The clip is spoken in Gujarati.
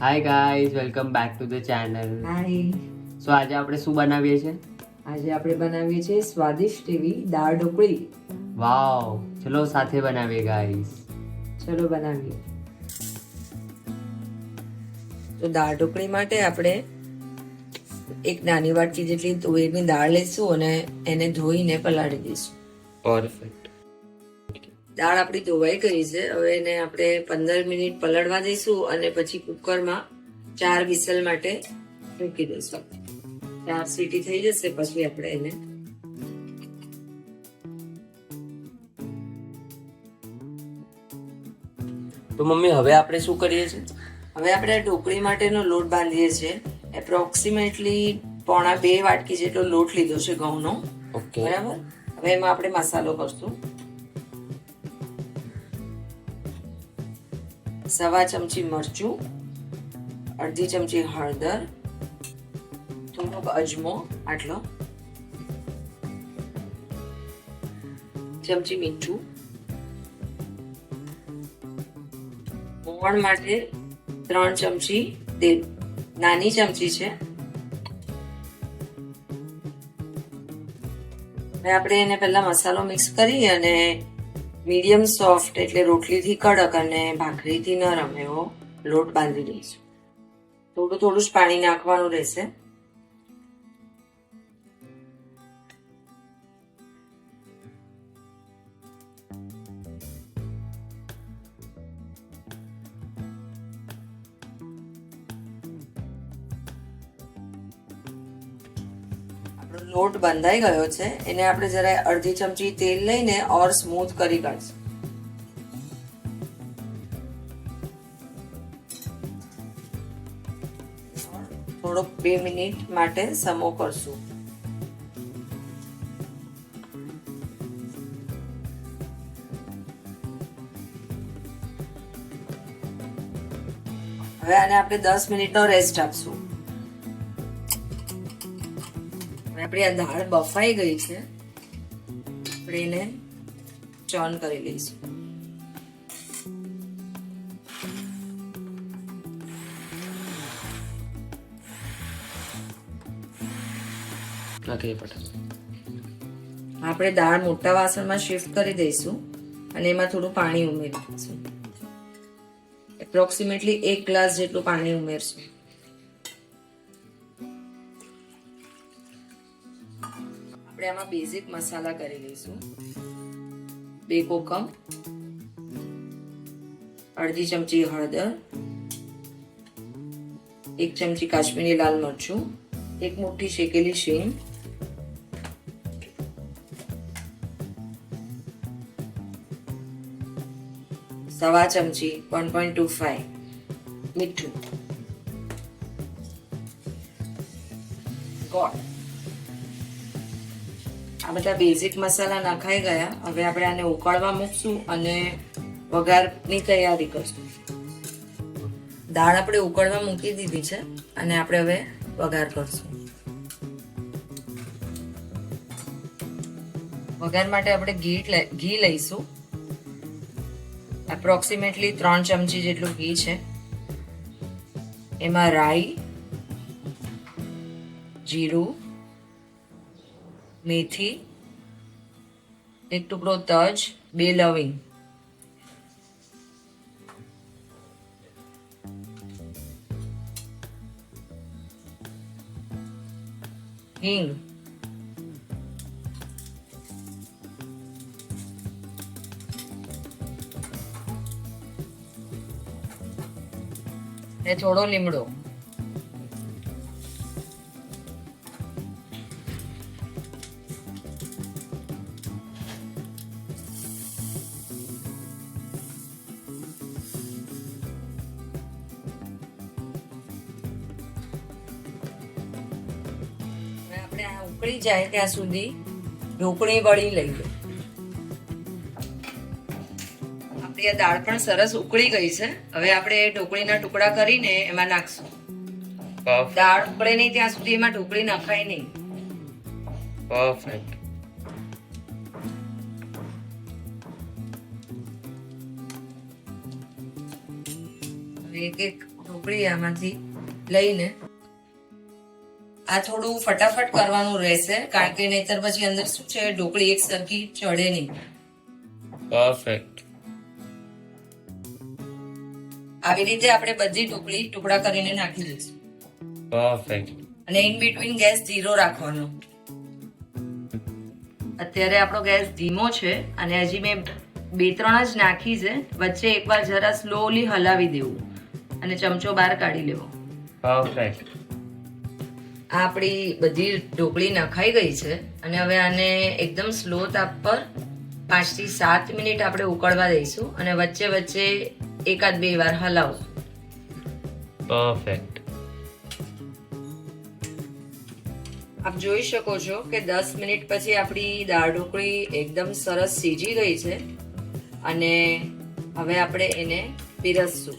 Hi guys, welcome back to the channel. Hi. So આજે આપણે શું બનાવીએ છીએ? આજે આપણે બનાવીએ છીએ સ્વાદિષ્ટ એવી દાળ ઢોકળી. વાવ, ચલો સાથે બનાવીએ ગાઈઝ. ચલો બનાવીએ. તો દાળ ઢોકળી માટે આપણે એક નાની વાટકી જેટલી તુવેરની દાળ લઈશું અને એને ધોઈને પલાળી દઈશું. પરફેક્ટ. દાળ આપણી ધોવાઈ ગઈ છે. હવે એને આપણે 15 મિનિટ પલળવા દઈશું અને પછી કુકરમાં 4 વિસલ માટે મૂકી દઈશું. 4 સીટી થઈ જશે પછી આપણે એને તો મમ્મી હવે આપણે શું કરીએ છીએ? હવે આપણે ઢોકળી માટેનો લોટ બાંધીએ છીએ. એપ્રોક્સિમેટલી 1.5 વાટકી જેટલો લોટ લીધો છે ઘઉંનો. ઓકે, બરાબર. હવે એમાં આપણે મસાલો કરશું. 1/2 ચમચી મરચું, 1/2 ચમચી હળદર, થોડોક અજમો, આટલો ચમચી મીઠું, મોવણ માટે 3 ચમચી તેલ, નાની ચમચી છે. હવે આપણે એને પહેલા મસાલો મિક્સ કરી અને મીડિયમ સોફ્ટ એટલે રોટલીથી કડક અને ભાખરીથી નરમ એવો લોટ બાંધી દઈશું. થોડું થોડું જ પાણી નાખવાનું રહેશે. આપણો લોટ બંધાઈ ગયો છે. એને આપણે જરા 1/2 ચમચી તેલ લઈને ઓર સ્મૂથ કરી કાઢશું. થોડોક 2 મિનિટ માટે સમો કરશું. હવે આને આપણે 10 મિનિટનો રેસ્ટ આપશું. આપણી આ દાળ બફાઈ ગઈ છે. આપણે એને ચોન કરી લઈશું. ઓકે, ફટાફટ. આપણે દાળ મોટા વાસણમાં શિફ્ટ કરી દઈશું અને એમાં થોડું પાણી ઉમેરી દઈશું. એપ્રોક્સિમેટલી 1 ગ્લાસ જેટલું પાણી ઉમેરશું. આપણે આમાં બેઝિક મસાલા કરી લઈશું. 2 કોકમ, 1/2 ચમચી હળદર, 1 ચમચી કાશ્મીરી લાલ મરચું, 1 મુઠ્ઠી શેકેલી શીંગ, સવા ચમચી 1.25 મીઠું, ગોળ. આ બધા બેઝિક મસાલા નખાઈ ગયા. હવે આપણે આને ઉકળવા મૂકશું અને વઘારની તૈયારી કરશું. દાળ આપણે ઉકળવા મૂકી દીધી છે અને આપણે હવે વઘાર કરશું. વઘાર માટે આપણે ઘી લઈશું. એપ્રોક્સિમેટલી 3 ચમચી જેટલું ઘી છે. એમાં રાઈ, જીરું, મેથી, 1 ટુકડો તજ, 2 લવિંગ, હિંગ, ને થોડો લીમડો. આપણે આ ઉકળી જાય ત્યાં સુધી ઢોકળી વળી લઈએ. આપણી આ દાળ પણ સરસ ઉકળી ગઈ છે. હવે આપણે ઢોકળીના ટુકડા કરીને એમાં નાખશું. દાળ ઉકળે નહીં ત્યાં સુધી એમાં ઢોકળી નખાય નહીં. પરફેક્ટ. એક એક ઢોકળી આમાંથી લઈને આ થોડું ફટાફટ કરવાનું રહેશે, કારણ કે નહીતર પછી અંદર શું છે ઢોકળી એક સરખી ચડે નહીં. પરફેક્ટ. આવી રીતે આપણે બધી ઢોકળી ટુકડા કરીને નાખી દઈશું પરફેક્ટ. અને ઇન બિટવીન ગેસ ધીરો રાખવાનો. અત્યારે આપણો ગેસ ધીમો છે અને હજી મેં 2-3 જ નાખી છે. વચ્ચે એકવાર જરા સ્લોલી હલાવી દેવું અને ચમચો બહાર કાઢી લેવો. પરફેક્ટ. આ આપણી બધી ઢોકળી નખાઈ ગઈ છે અને હવે આને એકદમ સ્લો તાપ પર 5 થી 7 મિનિટ આપણે ઉકળવા દઈશું અને વચ્ચે વચ્ચે 1-2 વાર હલાવશું. પરફેક્ટ. આપ જોઈ શકો છો કે 10 મિનિટ પછી આપણી દાળ ઢોકળી એકદમ સરસ સીજી ગઈ છે અને હવે આપણે એને પીરસશું.